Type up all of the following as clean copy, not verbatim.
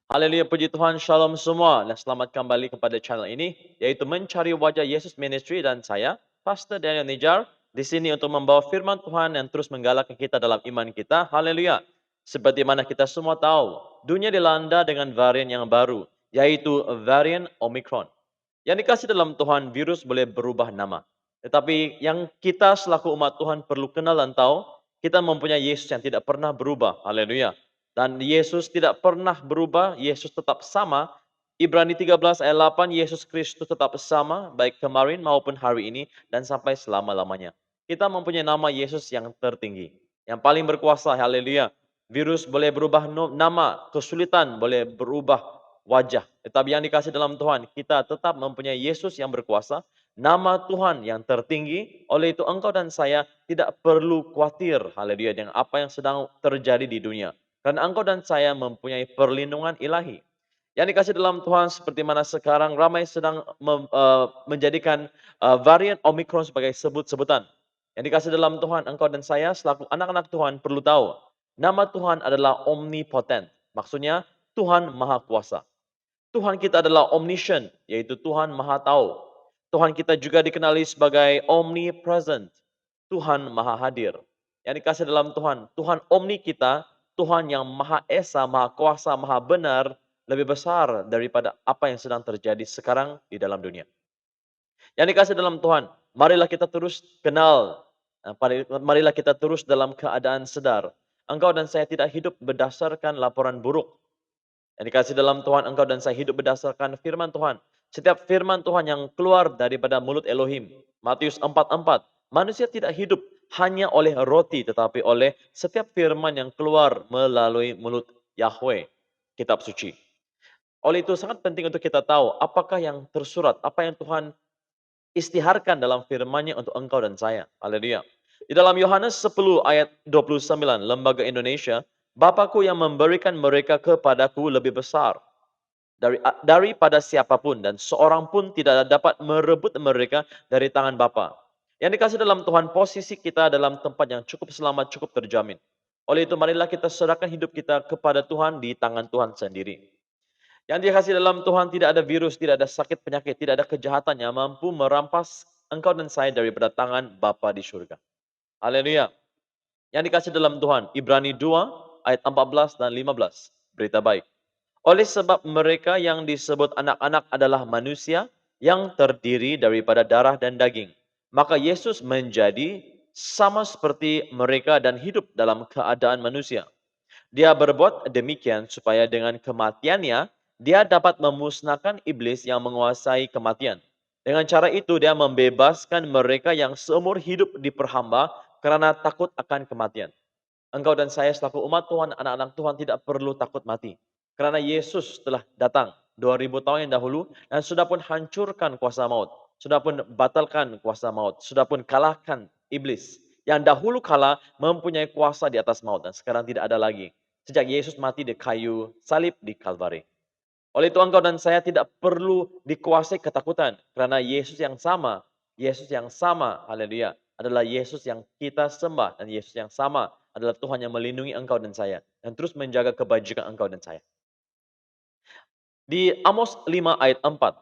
Haleluya, puji Tuhan, shalom semua, dan selamat kembali kepada channel ini, yaitu Mencari Wajah Yesus Ministry, dan saya, Pastor Daniel Nijar, di sini untuk membawa firman Tuhan yang terus menggalakkan kita dalam iman kita. Haleluya. Seperti mana kita semua tahu, dunia dilanda dengan varian yang baru, yaitu varian Omicron. Yang dikasih dalam Tuhan, virus boleh berubah nama. Tetapi yang kita selaku umat Tuhan perlu kenal dan tahu, kita mempunyai Yesus yang tidak pernah berubah. Haleluya. Dan Yesus tidak pernah berubah, Yesus tetap sama. Ibrani 13 ayat 8, Yesus Kristus tetap sama, baik kemarin maupun hari ini, dan sampai selama-lamanya. Kita mempunyai nama Yesus yang tertinggi, yang paling berkuasa, haleluya. Virus boleh berubah nama, kesulitan boleh berubah wajah. Tetapi yang dikasih dalam Tuhan, kita tetap mempunyai Yesus yang berkuasa, nama Tuhan yang tertinggi. Oleh itu engkau dan saya tidak perlu khawatir, haleluya, dengan apa yang sedang terjadi di dunia. Karena engkau dan saya mempunyai perlindungan ilahi. Yang dikasih dalam Tuhan seperti mana sekarang ramai sedang menjadikan varian Omicron sebagai sebut-sebutan. Yang dikasih dalam Tuhan, engkau dan saya selaku anak-anak Tuhan perlu tahu. Nama Tuhan adalah omnipotent. Maksudnya Tuhan Maha Kuasa. Tuhan kita adalah omniscient, yaitu Tuhan Maha Tahu. Tuhan kita juga dikenali sebagai omnipresent, Tuhan Maha Hadir. Yang dikasih dalam Tuhan, Tuhan omni kita, Tuhan yang Maha Esa, Maha Kuasa, Maha Benar, lebih besar daripada apa yang sedang terjadi sekarang di dalam dunia. Yang dikasih dalam Tuhan, marilah kita terus kenal, marilah kita terus dalam keadaan sedar. Engkau dan saya tidak hidup berdasarkan laporan buruk, yang dikasih dalam Tuhan, engkau dan saya hidup berdasarkan firman Tuhan. Setiap firman Tuhan yang keluar daripada mulut Elohim. Matius 4:4. Manusia tidak hidup hanya oleh roti, tetapi oleh setiap firman yang keluar melalui mulut Yahweh. Kitab suci. Oleh itu sangat penting untuk kita tahu apakah yang tersurat, apa yang Tuhan istiharkan dalam firman-Nya untuk engkau dan saya. Haleluya. Di dalam Yohanes 10 ayat 29, Lembaga Indonesia, Bapakku yang memberikan mereka kepadaku lebih besar daripada siapapun, dan seorang pun tidak dapat merebut mereka dari tangan Bapa. Yang dikasih dalam Tuhan, posisi kita dalam tempat yang cukup selamat, cukup terjamin. Oleh itu marilah kita serahkan hidup kita kepada Tuhan di tangan Tuhan sendiri. Yang dikasih dalam Tuhan, tidak ada virus, tidak ada sakit penyakit, tidak ada kejahatan yang mampu merampas engkau dan saya daripada tangan Bapa di surga. Haleluya. Yang dikasih dalam Tuhan, Ibrani 2 ayat 14 dan 15. Berita baik. Oleh sebab mereka yang disebut anak-anak adalah manusia yang terdiri daripada darah dan daging. Maka Yesus menjadi sama seperti mereka dan hidup dalam keadaan manusia. Dia berbuat demikian supaya dengan kematiannya, dia dapat memusnahkan iblis yang menguasai kematian. Dengan cara itu, dia membebaskan mereka yang seumur hidup diperhamba karena takut akan kematian. Engkau dan saya selaku umat Tuhan, anak-anak Tuhan tidak perlu takut mati. Karena Yesus telah datang 2000 tahun yang dahulu dan sudah pun hancurkan kuasa maut. Sudah pun batalkan kuasa maut. Sudah pun kalahkan iblis. Yang dahulu kala mempunyai kuasa di atas maut dan sekarang tidak ada lagi. Sejak Yesus mati di kayu salib di Kalvari. Oleh itu engkau dan saya tidak perlu dikuasai ketakutan. Karena Yesus yang sama, haleluya, adalah Yesus yang kita sembah. Dan Yesus yang sama adalah Tuhan yang melindungi engkau dan saya. Dan terus menjaga kebajikan engkau dan saya. Di Amos 5 ayat 4.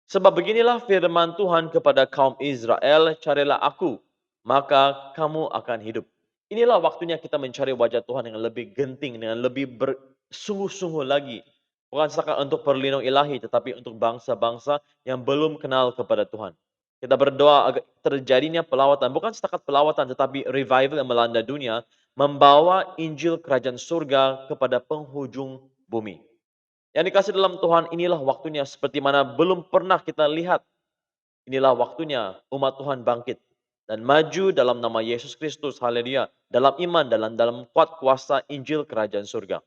Sebab beginilah firman Tuhan kepada kaum Israel, carilah aku, maka kamu akan hidup. Inilah waktunya kita mencari wajah Tuhan dengan lebih genting, dengan lebih bersungguh-sungguh lagi. Bukan sekadar untuk perlindungan ilahi, tetapi untuk bangsa-bangsa yang belum kenal kepada Tuhan. Kita berdoa agar terjadinya pelawatan, bukan setakat pelawatan, tetapi revival yang melanda dunia, membawa Injil Kerajaan Surga kepada penghujung bumi. Yang dikasih dalam Tuhan, inilah waktunya seperti mana belum pernah kita lihat. Inilah waktunya umat Tuhan bangkit dan maju dalam nama Yesus Kristus, haleluya, dalam iman, dalam kuat kuasa Injil Kerajaan Surga.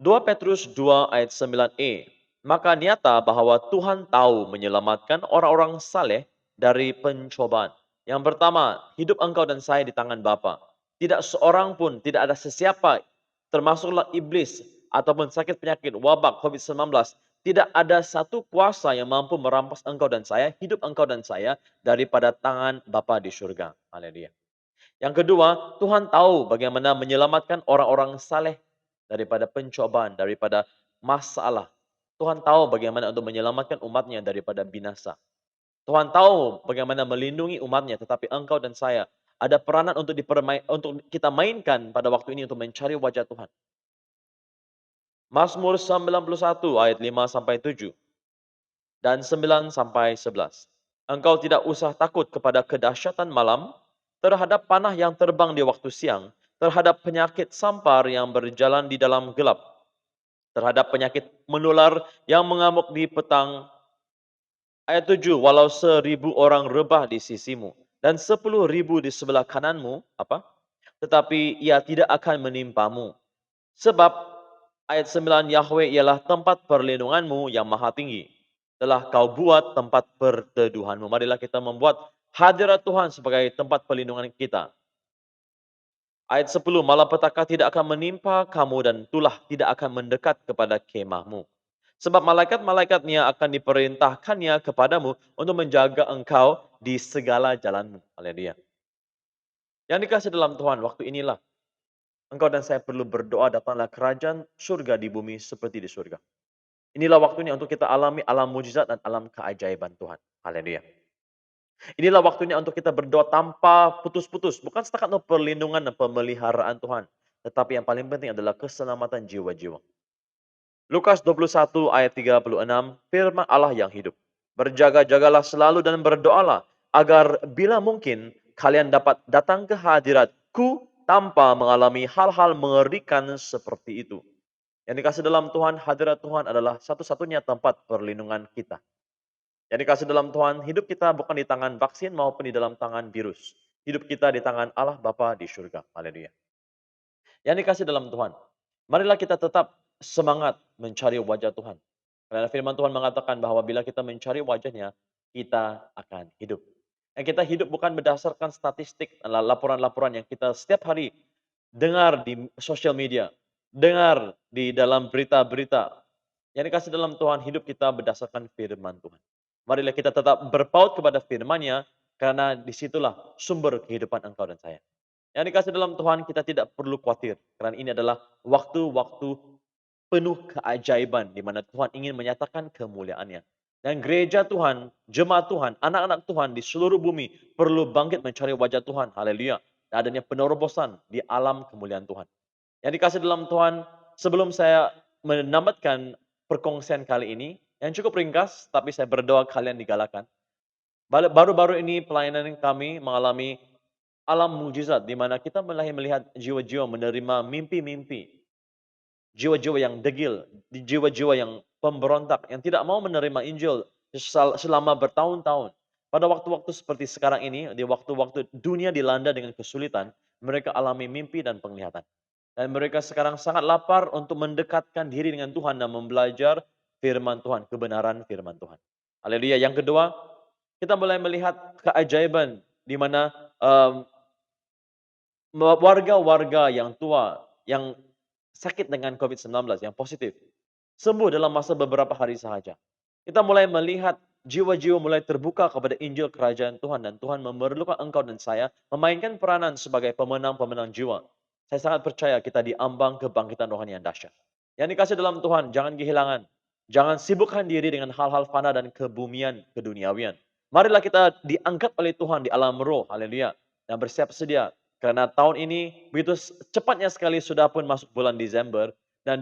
2 Petrus 2 ayat 9e. Maka nyata bahwa Tuhan tahu menyelamatkan orang-orang saleh dari pencobaan. Yang pertama, hidup engkau dan saya di tangan Bapa. Tidak seorang pun, tidak ada sesiapa, termasuklah iblis ataupun sakit penyakit, wabak, COVID-19. Tidak ada satu kuasa yang mampu merampas engkau dan saya, hidup engkau dan saya, daripada tangan Bapa di surga. Haleluya. Yang kedua, Tuhan tahu bagaimana menyelamatkan orang-orang saleh daripada pencobaan, daripada masalah. Tuhan tahu bagaimana untuk menyelamatkan umatnya daripada binasa. Tuhan tahu bagaimana melindungi umatnya, tetapi engkau dan saya ada peranan untuk untuk kita mainkan pada waktu ini untuk mencari wajah Tuhan. Mazmur 91 ayat 5 sampai 7 dan 9 sampai 11. Engkau tidak usah takut kepada kedahsyatan malam, terhadap panah yang terbang di waktu siang, terhadap penyakit sampar yang berjalan di dalam gelap, terhadap penyakit menular yang mengamuk di petang. Ayat 7, walau 1.000 orang rebah di sisimu dan 10.000 di sebelah kananmu, apa? Tetapi ia tidak akan menimpamu. Sebab ayat 9, Yahweh ialah tempat perlindunganmu yang maha tinggi. Telah kau buat tempat perteduhanmu. Marilah kita membuat hadirat Tuhan sebagai tempat perlindungan kita. Ayat 10, malapetaka tidak akan menimpa kamu dan tulah tidak akan mendekat kepada kemahmu. Sebab malaikat-malaikatnya akan diperintahkannya kepadamu untuk menjaga engkau di segala jalanmu. Haleluya. Yang dikasih dalam Tuhan, waktu inilah engkau dan saya perlu berdoa, datanglah kerajaan surga di bumi seperti di surga. Inilah waktunya untuk kita alami alam mujizat dan alam keajaiban Tuhan. Haleluya. Inilah waktunya untuk kita berdoa tanpa putus-putus. Bukan setakat untuk perlindungan dan pemeliharaan Tuhan. Tetapi yang paling penting adalah keselamatan jiwa-jiwa. Lukas 21 ayat 36, firman Allah yang hidup. Berjaga-jagalah selalu dan berdoalah, agar bila mungkin kalian dapat datang ke hadiratku tanpa mengalami hal-hal mengerikan seperti itu. Yang dikasih dalam Tuhan, hadirat Tuhan adalah satu-satunya tempat perlindungan kita. Yang dikasih dalam Tuhan, hidup kita bukan di tangan vaksin maupun di dalam tangan virus. Hidup kita di tangan Allah Bapa di surga. Haleluya. Yang dikasih dalam Tuhan, marilah kita tetap semangat mencari wajah Tuhan. Karena firman Tuhan mengatakan bahwa bila kita mencari wajahnya, kita akan hidup. Dan kita hidup bukan berdasarkan statistik, laporan-laporan yang kita setiap hari dengar di sosial media, dengar di dalam berita-berita. Yang dikasih dalam Tuhan, hidup kita berdasarkan firman Tuhan. Marilah kita tetap berpaut kepada firman-Nya, karena disitulah sumber kehidupan engkau dan saya. Yang dikasih dalam Tuhan, kita tidak perlu khawatir. Karena ini adalah waktu-waktu penuh keajaiban, di mana Tuhan ingin menyatakan kemuliaan-Nya. Dan gereja Tuhan, jemaat Tuhan, anak-anak Tuhan di seluruh bumi perlu bangkit mencari wajah Tuhan. Haleluya. Dan adanya penerobosan di alam kemuliaan Tuhan. Yang dikasih dalam Tuhan, sebelum saya menamatkan perkongsian kali ini, yang cukup ringkas, tapi saya berdoa kalian digalakan. Baru-baru ini pelayanan kami mengalami alam mujizat, di mana kita mulai melihat jiwa-jiwa menerima mimpi-mimpi. Jiwa-jiwa yang degil, jiwa-jiwa yang pemberontak, yang tidak mau menerima Injil selama bertahun-tahun. Pada waktu-waktu seperti sekarang ini, di waktu-waktu dunia dilanda dengan kesulitan, mereka alami mimpi dan penglihatan. Dan mereka sekarang sangat lapar untuk mendekatkan diri dengan Tuhan dan belajar firman Tuhan, kebenaran firman Tuhan. Haleluya. Yang kedua, kita mulai melihat keajaiban di mana warga-warga yang tua, yang sakit dengan COVID-19, yang positif, sembuh dalam masa beberapa hari sahaja. Kita mulai melihat jiwa-jiwa mulai terbuka kepada Injil Kerajaan Tuhan, dan Tuhan memerlukan engkau dan saya memainkan peranan sebagai pemenang-pemenang jiwa. Saya sangat percaya kita diambang kebangkitan rohani yang dahsyat. Yang dikasih dalam Tuhan, jangan kehilangan. Jangan sibukkan diri dengan hal-hal fana dan kebumian, keduniawian. Marilah kita diangkat oleh Tuhan di alam roh, haleluya. Dan bersiap sedia, karena tahun ini begitu cepatnya sekali sudah pun masuk bulan Desember, dan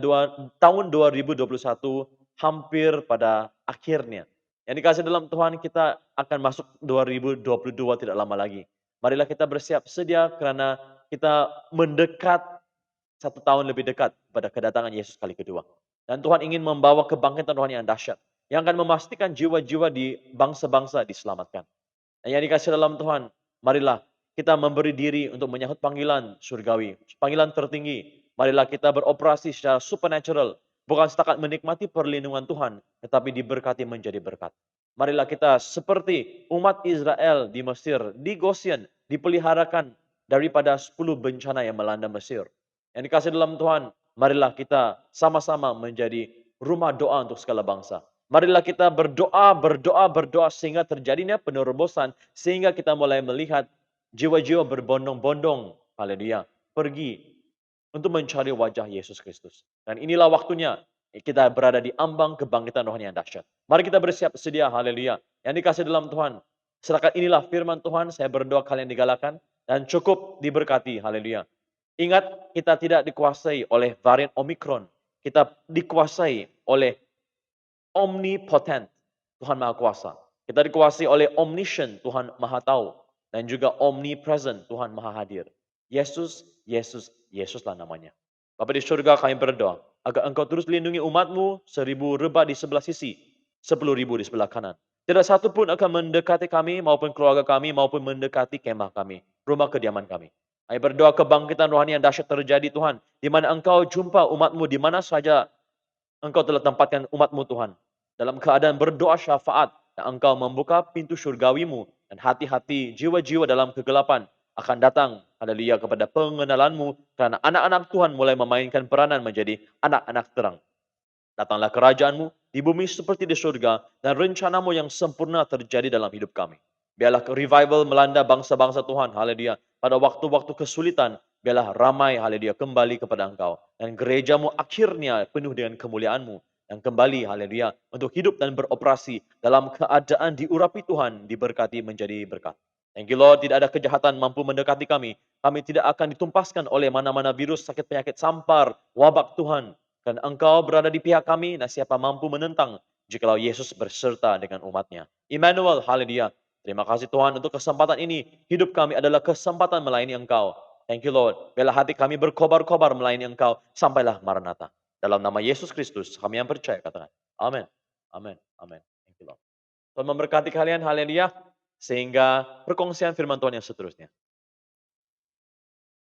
tahun 2021 hampir pada akhirnya. Yang dikasih dalam Tuhan, kita akan masuk 2022 tidak lama lagi. Marilah kita bersiap sedia karena kita mendekat 1 tahun lebih dekat pada kedatangan Yesus kali kedua. Dan Tuhan ingin membawa kebangkitan rohani yang dahsyat, yang akan memastikan jiwa-jiwa di bangsa-bangsa diselamatkan. Dan yang dikasih dalam Tuhan, marilah kita memberi diri untuk menyahut panggilan surgawi, panggilan tertinggi. Marilah kita beroperasi secara supernatural, bukan setakat menikmati perlindungan Tuhan, tetapi diberkati menjadi berkat. Marilah kita seperti umat Israel di Mesir, di Goshen, dipeliharakan daripada 10 bencana yang melanda Mesir. Yang dikasih dalam Tuhan, marilah kita sama-sama menjadi rumah doa untuk segala bangsa. Marilah kita berdoa, berdoa, berdoa sehingga terjadinya penerobosan, sehingga kita mulai melihat jiwa-jiwa berbondong-bondong, haleluya, pergi untuk mencari wajah Yesus Kristus. Dan inilah waktunya kita berada di ambang kebangkitan rohani yang dahsyat. Mari kita bersiap sedia, haleluya. Yang dikasih dalam Tuhan. Serahkan inilah firman Tuhan, saya berdoa kalian digalakan dan cukup diberkati, haleluya. Ingat, kita tidak dikuasai oleh varian Omikron. Kita dikuasai oleh omnipotent, Tuhan Maha Kuasa. Kita dikuasai oleh omniscient, Tuhan Maha Tahu. Dan juga omnipresent, Tuhan Maha Hadir. Yesus, Yesus, Yesuslah namanya. Bapa di surga, kami berdoa agar Engkau terus lindungi umat-Mu, 1000 rebah di sebelah sisi, 10.000 di sebelah kanan. Tidak satu pun akan mendekati kami maupun keluarga kami maupun mendekati kemah kami, rumah kediaman kami. Kami berdoa kebangkitan rohani yang dahsyat terjadi Tuhan, di mana Engkau jumpa umat-Mu di mana saja Engkau telah tempatkan umat-Mu Tuhan. Dalam keadaan berdoa syafaat, dan Engkau membuka pintu surgawi-Mu, dan hati-hati jiwa-jiwa dalam kegelapan akan datang, haleluya, kepada pengenalan-Mu, karena anak-anak Tuhan mulai memainkan peranan menjadi anak-anak terang. Datanglah kerajaan-Mu di bumi seperti di surga, dan rencana-Mu yang sempurna terjadi dalam hidup kami. Biarlah revival melanda bangsa-bangsa Tuhan, haleluya. Pada waktu-waktu kesulitan, biarlah ramai, haleluya, kembali kepada Engkau. Dan gereja-Mu akhirnya penuh dengan kemuliaan-Mu. Dan kembali, haleluya, untuk hidup dan beroperasi dalam keadaan diurapi Tuhan, diberkati menjadi berkat. Thank you Lord, tidak ada kejahatan mampu mendekati kami. Kami tidak akan ditumpaskan oleh mana-mana virus, sakit penyakit, sampar, wabak Tuhan. Dan Engkau berada di pihak kami, dan siapa mampu menentang jikalau Yesus berserta dengan umat-Nya. Immanuel, haleluya. Terima kasih Tuhan untuk kesempatan ini. Hidup kami adalah kesempatan melayani Engkau. Thank you Lord. Biarlah hati kami berkobar-kobar melayani Engkau. Sampailah Maranatha. Dalam nama Yesus Kristus, kami yang percaya katakan. Amin. Amin. Amin. Thank you Lord. Tuhan memberkati kalian, haleluya. Sehingga perkongsian firman Tuhan yang seterusnya.